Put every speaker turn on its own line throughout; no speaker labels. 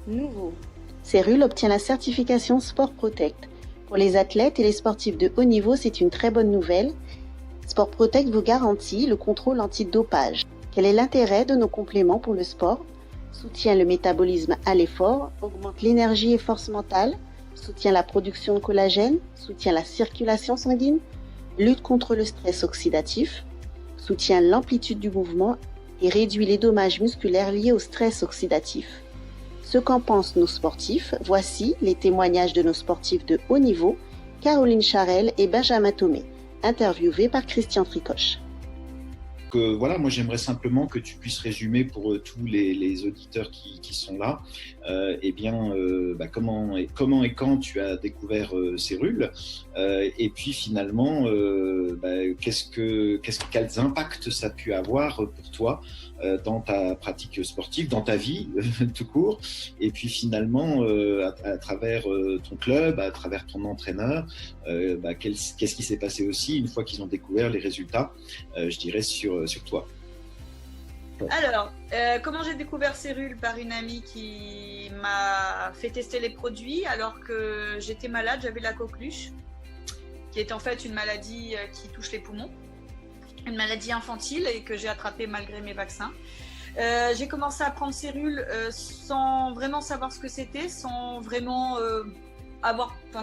Nouveau. Cérul obtient la certification Sport Protect. Pour les athlètes et les sportifs de haut niveau, c'est une très bonne nouvelle. Sport Protect vous garantit le contrôle antidopage. Quel est l'intérêt de nos compléments pour le sport? Soutient le métabolisme à l'effort, augmente l'énergie et force mentale, soutient la production de collagène, soutient la circulation sanguine, lutte contre le stress oxydatif, soutient l'amplitude du mouvement et réduit les dommages musculaires liés au stress oxydatif. Ce qu'en pensent nos sportifs, voici les témoignages de nos sportifs de haut niveau, Caroline Charel et Benjamin Thomé, interviewés par Christian Tricoche.
Voilà, moi j'aimerais simplement que tu puisses résumer pour tous les auditeurs qui sont là, comment et quand tu as découvert Cérul, et puis finalement quels impacts ça a pu avoir pour toi dans ta pratique sportive, dans ta vie tout court, et puis finalement à travers ton club, à travers ton entraîneur, qu'est-ce qui s'est passé aussi une fois qu'ils ont découvert les résultats, je dirais, sur toi.
Alors, comment j'ai découvert Cérul? Par une amie qui m'a fait tester les produits alors que j'étais malade, j'avais la coqueluche, qui est en fait une maladie qui touche les poumons, une maladie infantile et que j'ai attrapée malgré mes vaccins. J'ai commencé à prendre Cérul sans vraiment savoir ce que c'était, sans vraiment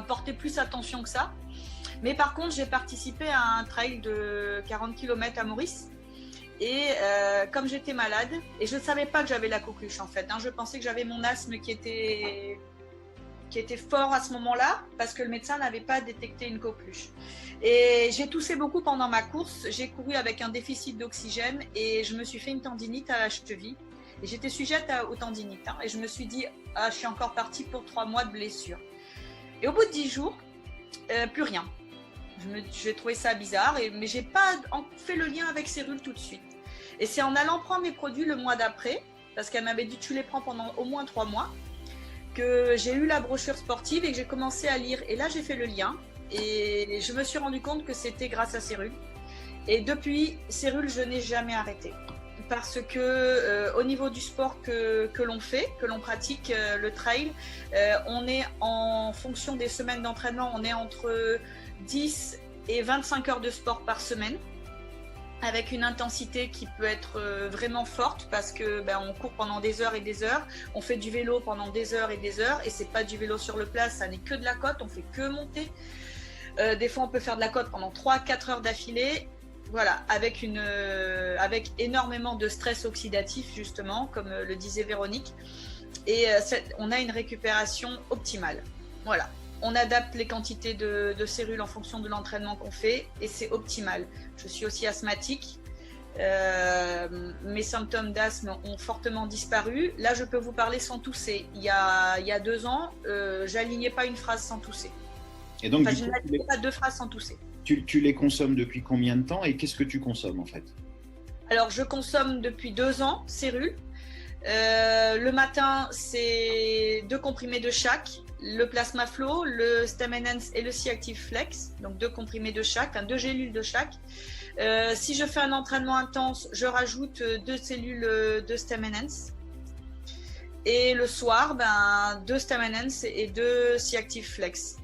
porter plus attention que ça. Mais par contre, j'ai participé à un trail de 40 km à Maurice. Et comme j'étais malade, et je ne savais pas que j'avais la coqueluche en fait, je pensais que j'avais mon asthme qui était fort à ce moment-là, parce que le médecin n'avait pas détecté une coqueluche. Et j'ai toussé beaucoup pendant ma course, j'ai couru avec un déficit d'oxygène et je me suis fait une tendinite à la cheville. Et j'étais sujette aux tendinites, et je me suis dit, je suis encore partie pour 3 mois de blessure. Et au bout de 10 jours, plus rien. J'ai trouvé ça bizarre, mais je n'ai pas fait le lien avec Cérul tout de suite. Et c'est en allant prendre mes produits le mois d'après, parce qu'elle m'avait dit tu les prends pendant au moins 3 mois, que j'ai eu la brochure sportive et que j'ai commencé à lire. Et là, j'ai fait le lien et je me suis rendu compte que c'était grâce à Cérul. Et depuis, Cérul, je n'ai jamais arrêté. Parce que au niveau du sport que l'on fait, que l'on pratique, le trail, on est en fonction des semaines d'entraînement, on est entre 10 et 25 heures de sport par semaine, avec une intensité qui peut être vraiment forte parce que on court pendant des heures et des heures, on fait du vélo pendant des heures et c'est pas du vélo sur le plat, ça n'est que de la côte, on fait que monter. Des fois on peut faire de la côte pendant 3-4 heures d'affilée, voilà, avec énormément de stress oxydatif justement, comme le disait Véronique, et on a une récupération optimale, voilà. On adapte les quantités de Cérul en fonction de l'entraînement qu'on fait et c'est optimal. Je suis aussi asthmatique. Mes symptômes d'asthme ont fortement disparu. Là, je peux vous parler sans tousser. Il y a 2 ans, j'alignais pas une phrase sans tousser.
Et donc,
je n'alignais pas 2 phrases sans tousser.
Tu les consommes depuis combien de temps et qu'est-ce que tu consommes en fait?
Alors, je consomme depuis 2 ans Cérul. Le matin, c'est 2 comprimés de chaque. Le Plasma Flow, le Stem Enhance et le C-Active Flex, donc 2 comprimés de chaque, 2 gélules de chaque. Si je fais un entraînement intense, je rajoute 2 cellules de Stem Enhance. Et le soir, 2 Stem Enhance et 2 C-Active Flex.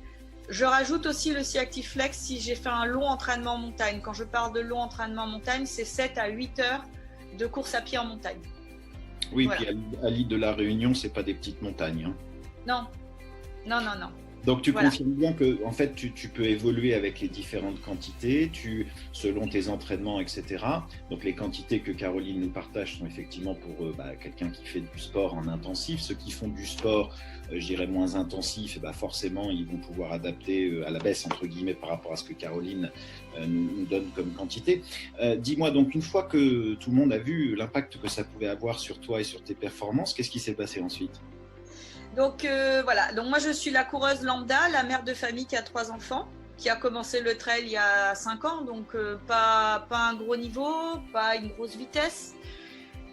Je rajoute aussi le C-Active Flex si j'ai fait un long entraînement en montagne. Quand je parle de long entraînement en montagne, c'est 7 à 8 heures de course à pied en montagne.
Oui, voilà. Puis à l'île de la Réunion, c'est pas des petites montagnes.
Non. Non.
Donc tu confirmes bien que en fait tu peux évoluer avec les différentes quantités, selon tes entraînements, etc. Donc les quantités que Caroline nous partage sont effectivement pour quelqu'un qui fait du sport en intensif. Ceux qui font du sport, je dirais moins intensif, forcément ils vont pouvoir adapter à la baisse entre guillemets par rapport à ce que Caroline nous donne comme quantité. Dis-moi donc, une fois que tout le monde a vu l'impact que ça pouvait avoir sur toi et sur tes performances, qu'est-ce qui s'est passé ensuite?
Donc voilà, donc moi je suis la coureuse lambda, la mère de famille qui a 3 enfants, qui a commencé le trail il y a 5 ans, donc pas un gros niveau, pas une grosse vitesse.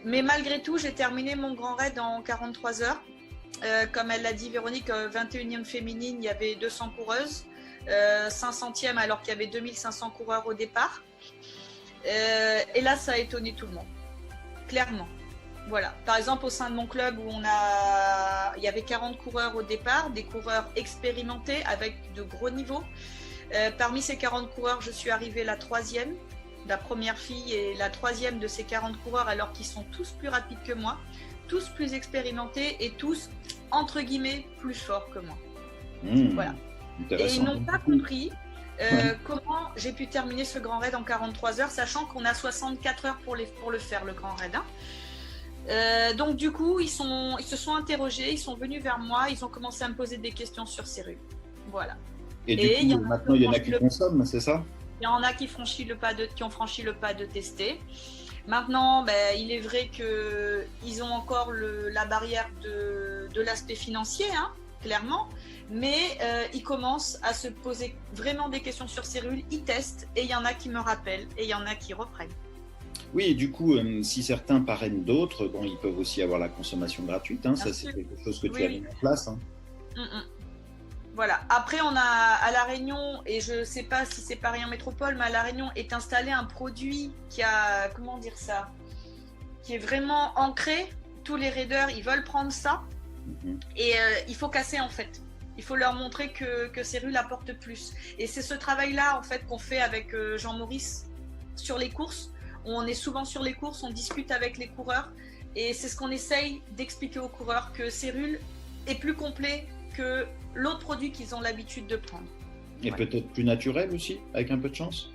Mais malgré tout, j'ai terminé mon grand raid en 43 heures. Comme elle l'a dit Véronique, 21e féminine, il y avait 200 coureuses, 500e alors qu'il y avait 2500 coureurs au départ. Et là, ça a étonné tout le monde, clairement. Voilà. Par exemple, au sein de mon club, il y avait 40 coureurs au départ, des coureurs expérimentés avec de gros niveaux. Parmi ces 40 coureurs, je suis arrivée la troisième, la première fille et la troisième de ces 40 coureurs, alors qu'ils sont tous plus rapides que moi, tous plus expérimentés et tous, entre guillemets, plus forts que moi. Voilà. Et ils n'ont pas compris comment j'ai pu terminer ce grand raid en 43 heures, sachant qu'on a 64 heures pour le faire, le grand raid. Donc du coup, ils se sont interrogés, ils sont venus vers moi, ils ont commencé à me poser des questions sur Cérul. Voilà.
Et du coup, maintenant, il y en a qui consomment, c'est ça?
Il y en a qui ont franchi le pas de tester. Maintenant, il est vrai qu'ils ont encore la barrière de l'aspect financier, hein, clairement, mais ils commencent à se poser vraiment des questions sur Cérul, ils testent, et il y en a qui me rappellent, et il y en a qui reprennent.
Oui, et du coup, si certains parrainent d'autres, bon, ils peuvent aussi avoir la consommation gratuite, hein, ça c'est quelque chose que tu as mis en place. Hein.
Voilà. Après, on a à La Réunion, et je ne sais pas si c'est pareil en métropole, mais à La Réunion est installé un produit qui a, comment dire ça, qui est vraiment ancré. Tous les raiders, ils veulent prendre ça. Et il faut casser en fait. Il faut leur montrer que Cérul apporte plus. Et c'est ce travail-là en fait qu'on fait avec Jean-Maurice sur les courses. On est souvent sur les courses, on discute avec les coureurs. Et c'est ce qu'on essaye d'expliquer aux coureurs, que Cérul est plus complet que l'autre produit qu'ils ont l'habitude de prendre.
Et peut-être plus naturel aussi, avec un peu de chance?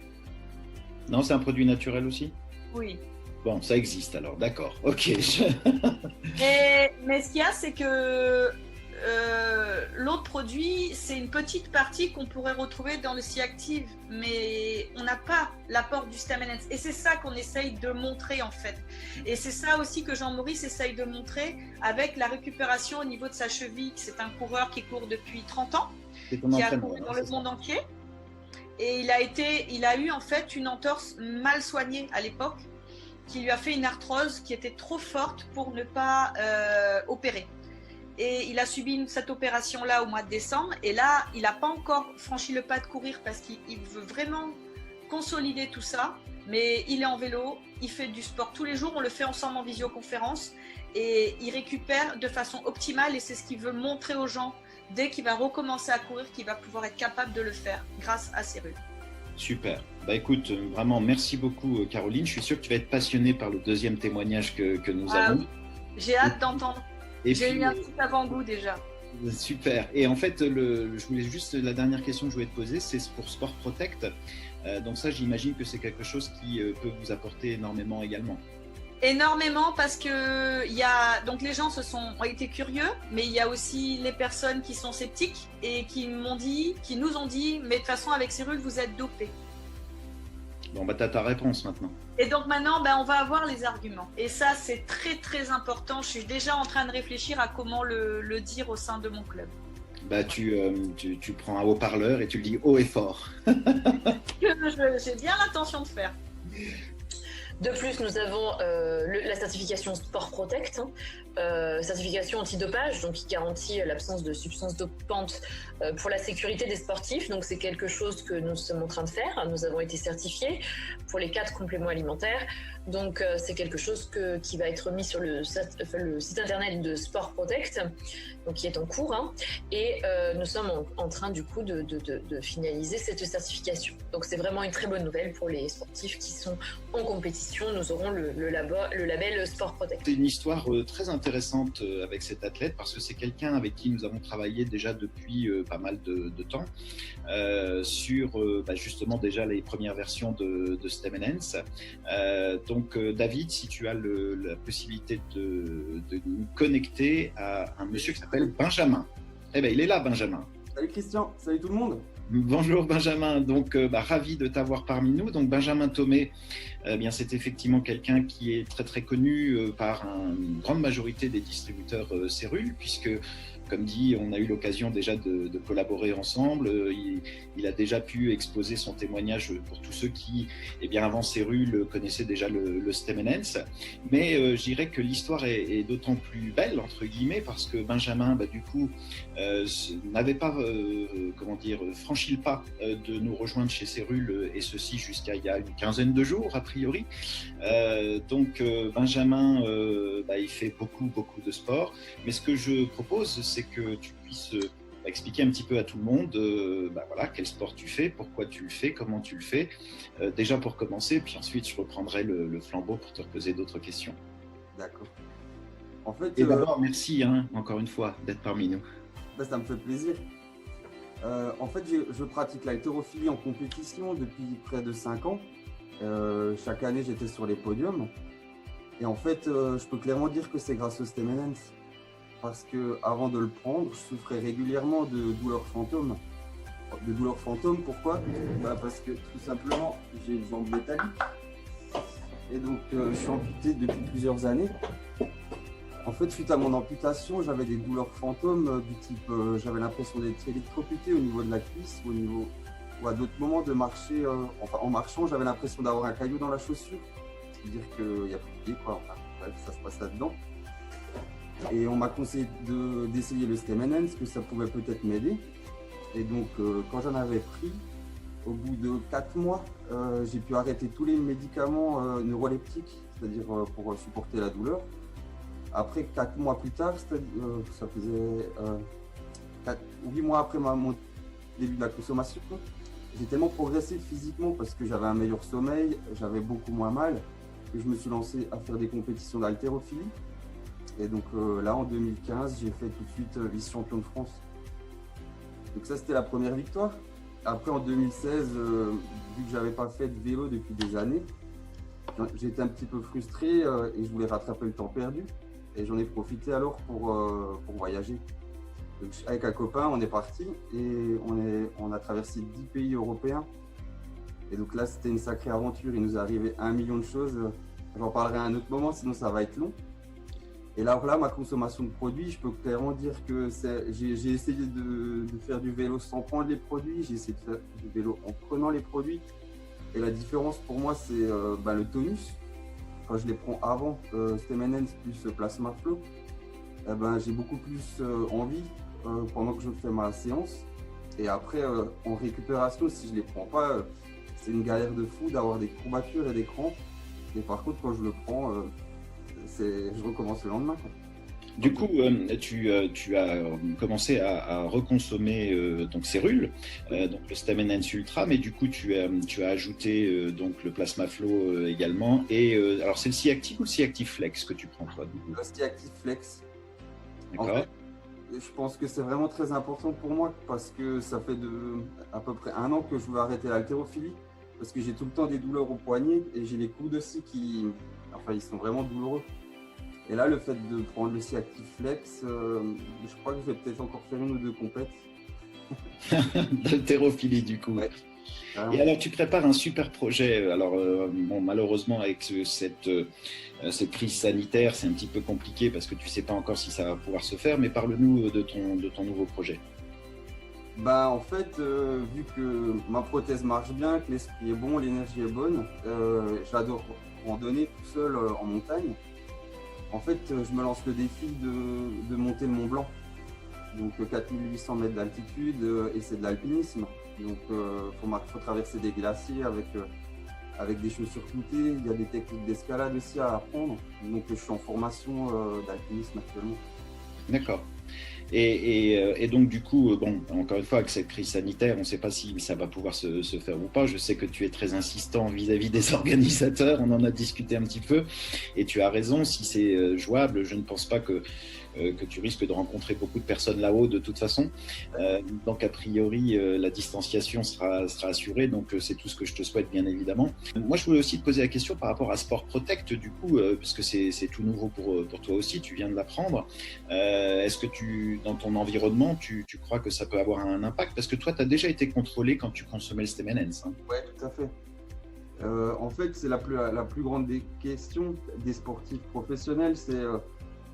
Non, c'est un produit naturel aussi?
Oui.
Bon, ça existe alors, d'accord, ok.
Mais ce qu'il y a, c'est que l'autre produit, c'est une petite partie qu'on pourrait retrouver dans le C-Active, mais on n'a pas l'apport du Stamens. Et c'est ça qu'on essaye de montrer en fait. Et c'est ça aussi que Jean-Maurice essaye de montrer avec la récupération au niveau de sa cheville. C'est un coureur qui court depuis 30 ans, qui a couru dans le monde entier. Et il a eu en fait une entorse mal soignée à l'époque, qui lui a fait une arthrose qui était trop forte pour ne pas opérer. Et il a subi cette opération-là au mois de décembre. Et là, il n'a pas encore franchi le pas de courir parce qu'il veut vraiment consolider tout ça. Mais il est en vélo, il fait du sport tous les jours. On le fait ensemble en visioconférence. Et il récupère de façon optimale. Et c'est ce qu'il veut montrer aux gens. Dès qu'il va recommencer à courir, qu'il va pouvoir être capable de le faire grâce à Cérul.
Super. Bah écoute, vraiment, merci beaucoup Caroline. Je suis sûr que tu vas être passionnée par le deuxième témoignage que nous avons.
Oui. J'ai hâte d'entendre. J'ai eu un petit avant-goût déjà.
Super. Et en fait, je voulais juste, la dernière question que je voulais te poser, c'est pour Sport Protect. Donc ça, j'imagine que c'est quelque chose qui peut vous apporter énormément également.
Énormément, parce que donc les gens ont été curieux, mais il y a aussi les personnes qui sont sceptiques et qui nous ont dit, mais de toute façon avec Cérul vous êtes dopé.
Bon, bah, tu as ta réponse maintenant.
Et donc maintenant, on va avoir les arguments. Et ça, c'est très très important. Je suis déjà en train de réfléchir à comment le dire au sein de mon club.
Bah, tu prends un haut-parleur et tu le dis haut et fort.
J'ai bien l'intention de faire.
De plus, nous avons la certification Sport Protect, certification antidopage, donc qui garantit l'absence de substances dopantes pour la sécurité des sportifs. Donc c'est quelque chose que nous sommes en train de faire. Nous avons été certifiés pour les 4 compléments alimentaires. Donc c'est quelque chose qui va être mis sur le site internet de Sport Protect, donc qui est en cours. Hein, et nous sommes en train du coup de finaliser cette certification. Donc c'est vraiment une très bonne nouvelle pour les sportifs qui sont en compétition. Nous aurons le label Sport Protect.
C'est une histoire très intéressante avec cet athlète parce que c'est quelqu'un avec qui nous avons travaillé déjà depuis pas mal de temps sur justement déjà les premières versions de Stamens. Donc David, si tu as la possibilité de nous connecter à un monsieur qui s'appelle Benjamin. Eh bien, il est là, Benjamin.
Salut Christian, salut tout le monde.
Bonjour Benjamin, donc ravi de t'avoir parmi nous. Donc Benjamin Thomé, c'est effectivement quelqu'un qui est très très connu par une grande majorité des distributeurs Cérul, puisque comme dit, on a eu l'occasion déjà de collaborer ensemble. Il a déjà pu exposer son témoignage pour tous ceux qui, avant Cérule, connaissaient déjà le Stem & Ends. Mais je dirais que l'histoire est d'autant plus belle, entre guillemets, parce que Benjamin, du coup, n'avait pas franchi le pas de nous rejoindre chez Cérule, et ceci jusqu'à il y a une quinzaine de jours, a priori. Donc, Benjamin, il fait beaucoup de sport. Mais ce que je propose, c'est que tu puisses expliquer un petit peu à tout le monde quel sport tu fais, pourquoi tu le fais, comment tu le fais, déjà pour commencer, puis ensuite je reprendrai le flambeau pour te poser d'autres questions.
D'accord. En fait,
et d'abord, merci encore une fois d'être parmi nous.
Ça me fait plaisir. En fait, je pratique l'haltérophilie en compétition depuis près de 5 ans. Chaque année, j'étais sur les podiums. Et en fait, je peux clairement dire que c'est grâce au Stem & Ends. Parce qu'avant de le prendre, je souffrais régulièrement de douleurs fantômes. Pourquoi ? Parce que tout simplement, j'ai une jambe métallique. Et donc, je suis amputé depuis plusieurs années. En fait, suite à mon amputation, j'avais des douleurs fantômes du type, j'avais l'impression d'être électrocuté au niveau de la cuisse, ou à d'autres moments de marcher, en marchant, j'avais l'impression d'avoir un caillou dans la chaussure. C'est-à-dire qu'il n'y a plus de pied, quoi. Enfin, bref, ça se passe là-dedans. Et on m'a conseillé d'essayer le Stem & Ends, que ça pouvait peut-être m'aider. Et donc, quand j'en avais pris, au bout de 4 mois, j'ai pu arrêter tous les médicaments neuroleptiques, c'est-à-dire pour supporter la douleur. Après, 4 mois plus tard, ça faisait 8 mois après mon début de la consommation, j'ai tellement progressé physiquement parce que j'avais un meilleur sommeil, j'avais beaucoup moins mal, que je me suis lancé à faire des compétitions d'haltérophilie. Et donc là, en 2015, j'ai fait tout de suite vice-champion de France. Donc ça, c'était la première victoire. Après, en 2016, vu que j'avais pas fait de vélo depuis des années, j'étais un petit peu frustré et je voulais rattraper le temps perdu. Et j'en ai profité alors pour voyager. Donc, avec un copain, on est parti et on a traversé 10 pays européens. Et donc là, c'était une sacrée aventure. Il nous est arrivé 1 million de choses. J'en parlerai à un autre moment, sinon ça va être long. Et là, ma consommation de produits, je peux clairement dire que j'ai essayé de faire du vélo sans prendre les produits. J'ai essayé de faire du vélo en prenant les produits. Et la différence pour moi, c'est le tonus. Quand je les prends avant Stem & Ends plus Plasma Flow, j'ai beaucoup plus envie pendant que je fais ma séance. Et après, en récupération, si je les prends pas, c'est une galère de fou d'avoir des courbatures et des crampes. Et par contre, quand je le prends, je recommence le lendemain, quoi.
Du coup, tu as commencé à reconsommer donc Cérule, donc le Stem & Ends Ultra, mais du coup tu as ajouté donc le Plasma Flow également. Et alors c'est le C-Active ou le C-Active Flex que tu prends toi du coup ?
Le C-Active Flex.
D'accord.
En fait, je pense que c'est vraiment très important pour moi parce que ça fait à peu près 1 an que je veux arrêter l'haltérophilie parce que j'ai tout le temps des douleurs au poignet et j'ai les coudes aussi ils sont vraiment douloureux. Et là, le fait de prendre le C-Active Flex, je crois que je vais peut-être encore faire 1 ou 2 compètes.
D'haltérophilie du coup.
Ouais.
Et alors, tu prépares un super projet. Alors, malheureusement, avec cette crise sanitaire, c'est un petit peu compliqué parce que tu ne sais pas encore si ça va pouvoir se faire. Mais parle-nous de ton nouveau projet.
En fait, vu que ma prothèse marche bien, que l'esprit est bon, l'énergie est bonne, j'adore randonner tout seul en montagne. En fait, je me lance le défi de monter le Mont Blanc. Donc 4800 mètres d'altitude et c'est de l'alpinisme. Donc faut traverser des glaciers avec des chaussures cloutées. Il y a des techniques d'escalade aussi à apprendre. Donc je suis en formation d'alpinisme actuellement. D'accord.
Et donc du coup, encore une fois, avec cette crise sanitaire, on ne sait pas si ça va pouvoir se faire ou pas. Je sais que tu es très insistant vis-à-vis des organisateurs, on en a discuté un petit peu, et tu as raison, si c'est jouable, je ne pense pas que tu risques de rencontrer beaucoup de personnes là-haut de toute façon. Donc a priori, la distanciation sera assurée, donc c'est tout ce que je te souhaite bien évidemment. Moi je voulais aussi te poser la question par rapport à Sport Protect du coup, parce que c'est tout nouveau pour toi aussi, tu viens de l'apprendre. Est-ce que dans ton environnement, tu crois que ça peut avoir un impact? Parce que toi, tu as déjà été contrôlé quand tu consommais le Stem & Ends. Hein.
Oui, tout à fait. En fait, c'est la plus grande des questions des sportifs professionnels, c'est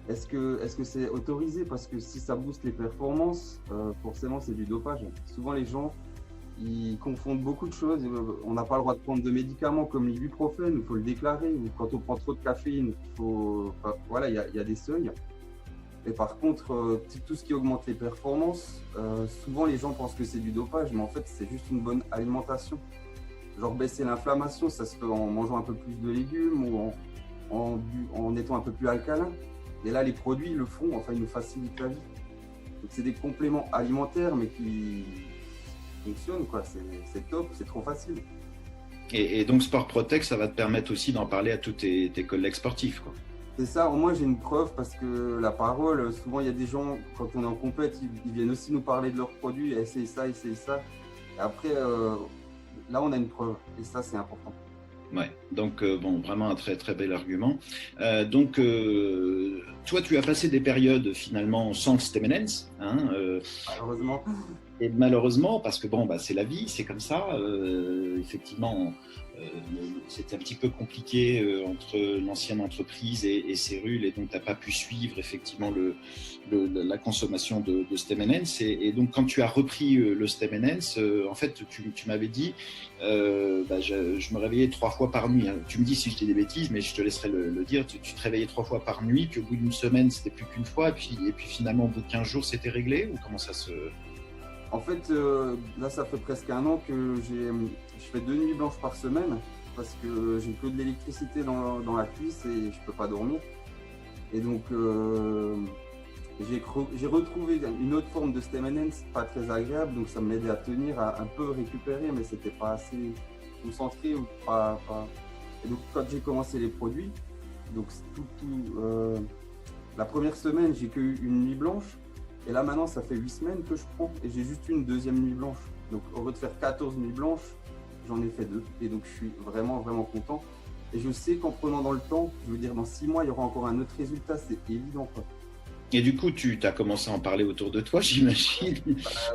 est-ce que c'est autorisé? Parce que si ça booste les performances, forcément c'est du dopage. Souvent les gens ils confondent beaucoup de choses. On n'a pas le droit de prendre de médicaments comme l'ibuprofène, il faut le déclarer. Ou quand on prend trop de caféine, voilà, il y a des seuils. Et par contre, tout ce qui augmente les performances, souvent les gens pensent que c'est du dopage, mais en fait c'est juste une bonne alimentation. Genre baisser l'inflammation, ça se fait en mangeant un peu plus de légumes ou en étant un peu plus alcalin. Et là, les produits le font, enfin, ils nous facilitent la vie. Donc, c'est des compléments alimentaires, mais qui fonctionnent, quoi. C'est top, c'est trop facile.
Et donc, Sport Protect, ça va te permettre aussi d'en parler à tous tes collègues sportifs, quoi.
C'est ça, au moins j'ai une preuve parce que la parole, souvent il y a des gens, quand on est en compète, ils viennent aussi nous parler de leurs produits, essayez ça, essayez ça. Et après, là, on a une preuve, et ça, c'est important.
Ouais, donc bon, vraiment un très très bel argument. Toi, tu as passé des périodes finalement sans Stemenens, hein,
Malheureusement.
et malheureusement, parce que bon, bah, c'est la vie, c'est comme ça. Effectivement, c'était un petit peu compliqué entre l'ancienne entreprise et Cérule, et donc tu n'as pas pu suivre effectivement la consommation de Stemenens. Et donc, quand tu as repris le Stemenens, en fait, tu m'avais dit, je me réveillais 3 fois par nuit. Hein. Tu me dis si je dis des bêtises, mais je te laisserai le dire. Tu te réveillais 3 fois par nuit, puis au bout d'une semaine, c'était plus qu'une fois, et puis finalement, au bout de 15 jours, c'était réglé, ou comment ça se...
En fait, là, ça fait presque 1 an que je fais 2 nuits blanches par semaine parce que j'ai que de l'électricité dans la cuisse et je peux pas dormir. Et donc, j'ai retrouvé une autre forme de Stemenens, pas très agréable, donc ça m'aidait à tenir, à un peu récupérer, mais c'était pas assez concentré ou pas. Et donc, quand j'ai commencé les produits, donc la première semaine, j'ai que une nuit blanche. Et là, maintenant, ça fait 8 semaines que je prends et j'ai juste une deuxième nuit blanche. Donc, au lieu de faire 14 nuits blanches, j'en ai fait 2. Et donc, je suis vraiment, vraiment content. Et je sais qu'en prenant dans le temps, je veux dire, dans 6 mois, il y aura encore un autre résultat. C'est évident, quoi.
Et du coup, tu as commencé à en parler autour de toi, j'imagine.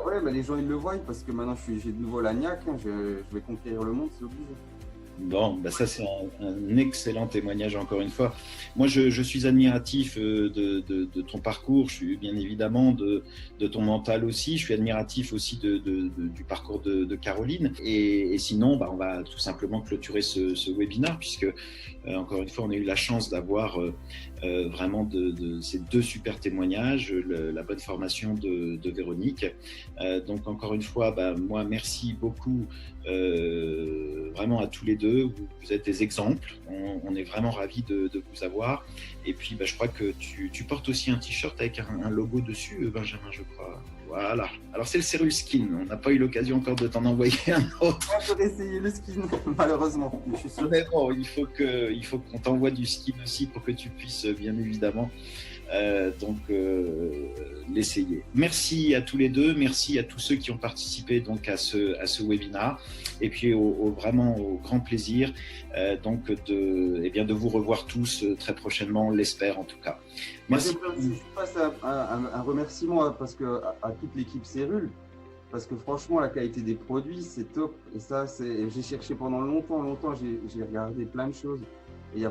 Ouais, les gens, ils le voient parce que maintenant, j'ai de nouveau la niaque. Hein, je vais conquérir le monde, c'est obligé.
Bon, bah ça c'est un excellent témoignage encore une fois. Moi je suis admiratif de ton parcours, je suis bien évidemment de ton mental aussi, je suis admiratif aussi du parcours de Caroline. Et sinon, bah, on va tout simplement clôturer ce webinaire puisque encore une fois on a eu la chance d'avoir vraiment de ces 2 super témoignages, la bonne formation de Véronique. Donc encore une fois, bah, moi merci beaucoup vraiment à tous les 2. Vous êtes des exemples, on est vraiment ravis de vous avoir. Et puis bah, je crois que tu portes aussi un t-shirt avec un logo dessus, Benjamin, je crois. Voilà, alors c'est le Cérule Skin, on n'a pas eu l'occasion encore de t'en envoyer un autre.
J'aurais essayé le skin, malheureusement, je suis sûr.
Mais bon, il faut qu'on t'envoie du skin aussi pour que tu puisses bien évidemment l'essayer. Merci à tous les 2, merci à tous ceux qui ont participé donc à ce webinaire, et puis vraiment au grand plaisir de vous revoir tous très prochainement, on l'espère en tout cas. Merci.
Je passe un remerciement parce que à toute l'équipe Cérule, parce que franchement la qualité des produits c'est top, et ça j'ai cherché pendant longtemps, j'ai regardé plein de choses. Et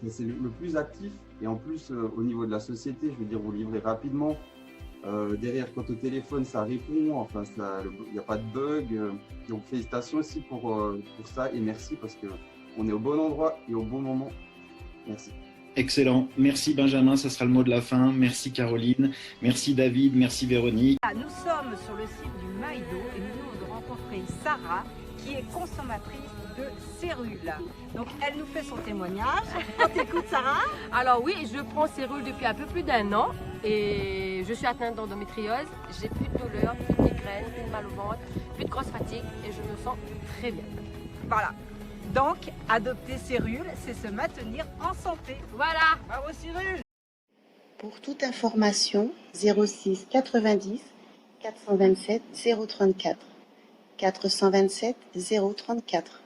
c'est le plus actif, et en plus au niveau de la société, je veux dire, vous livrez rapidement. Derrière, quand au téléphone, ça répond, enfin, il n'y a pas de bug. Donc félicitations aussi pour ça, et merci parce qu'on est au bon endroit et au bon moment. Merci.
Excellent. Merci Benjamin, ça sera le mot de la fin. Merci Caroline, merci David, merci Véronique.
Nous sommes sur le site du Maïdo et nous venons de rencontrer Sarah qui est consommatrice de Cérule. Donc elle nous fait son témoignage. On t'écoute Sarah.
Alors oui, je prends Cérule depuis un peu plus d'1 an et je suis atteinte d'endométriose. J'ai plus de douleur, plus de migraine, plus de mal au ventre, plus de grosse fatigue et je me sens très bien.
Voilà. Donc adopter Cérule, c'est se maintenir en santé.
Voilà.
Bravo Cérule.
Pour toute information, 06 90 427 034 427 034.